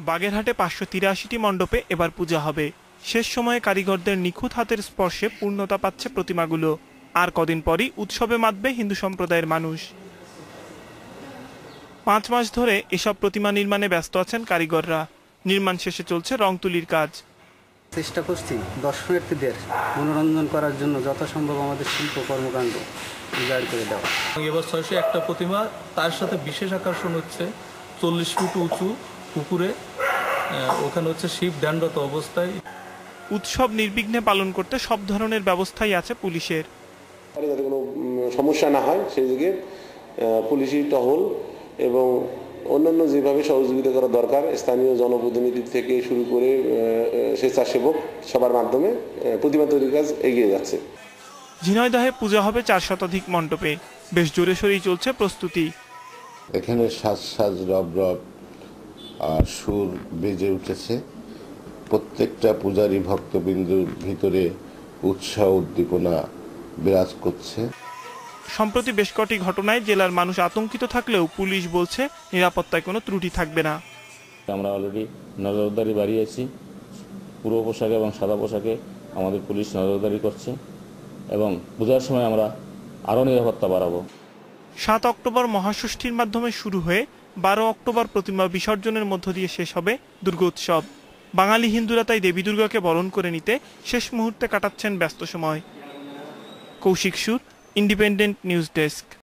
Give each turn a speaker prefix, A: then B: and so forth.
A: বাগেরহাটে 583টি মণ্ডপে এবার পূজা হবে। শেষ সময়ে কারিগরদের নিখুঁত হাতের স্পর্শে পূর্ণতা পাচ্ছে প্রতিমাগুলো। আর কদিন পরই উৎসবে মাতবে হিন্দু সম্প্রদায়ের মানুষ। 5 মাস ধরে এসব প্রতিমা নির্মাণে ব্যস্ত আছেন কারিগররা। নির্মাণ শেষে চলছে রং তুলির কাজ।
B: চেষ্টা করছি দর্শনার্থীদের মনোরঞ্জন করার জন্য যথাসম্ভব আমাদের শিল্প কর্মকাণ্ড উজাড় করে দেওয়া।
C: এবার 601টা প্রতিমা, তার সাথে বিশেষ আকর্ষণ হচ্ছে 40 ফুট উঁচু পুকুরে, ওখানে হচ্ছে শিব ধ্যানরত অবস্থায়।
A: উৎসব নির্বিঘ্নে পালন করতে সব ধরনের ব্যবস্থাই আছে পুলিশের।
D: যাতে কোনো সমস্যা না হয় সেই দিকে পুলিশি টহল এবং অন্যান্য যেভাবে সহযোগিতা করা দরকার স্থানীয় জনপ্রতিনিধি থেকে শুরু করে স্বেচ্ছাসেবক সবার মাধ্যমে প্রতিমা তৈরির কাজ এগিয়ে যাচ্ছে।
A: ঝিনাইদহে পূজা হবে 4 শতাধিক মণ্ডপে। বেশ জোরে সোরেই চলছে প্রস্তুতি।
E: এখানে সাজ সাজ রব রব সুর বেজে উঠেছে। প্রত্যেকটা পূজারী ভক্তবিন্দুর ভিতরে উৎসাহ উদ্দীপনা বিরাজ করছে।
A: সম্প্রতি বেশ কটি ঘটনায় জেলার মানুষ আতঙ্কিত থাকলেও পুলিশ বলছে নিরাপত্তায় কোনো ত্রুটি থাকবে না।
F: আমরা অলরেডি নজরদারি বাড়িয়েছি। পুরো পোশাকে এবং সাদা পোশাকে আমাদের পুলিশ নজরদারি করছে এবং পূজার সময় আমরা আরও নিরাপত্তা বাড়াবো।
A: 7 অক্টোবর মহাষষ্ঠীর মাধ্যমে শুরু হয়ে 12 অক্টোবর প্রতিমা বিসর্জনের মধ্য দিয়ে শেষ হবে দুর্গোৎসব। বাঙালি হিন্দুরা তাই দেবী দুর্গাকে বরণ করে নিতে শেষ মুহূর্তে কাটাচ্ছেন ব্যস্ত সময়। কৌশিক সুর, ইন্ডিপেন্ডেন্ট নিউজ ডেস্ক।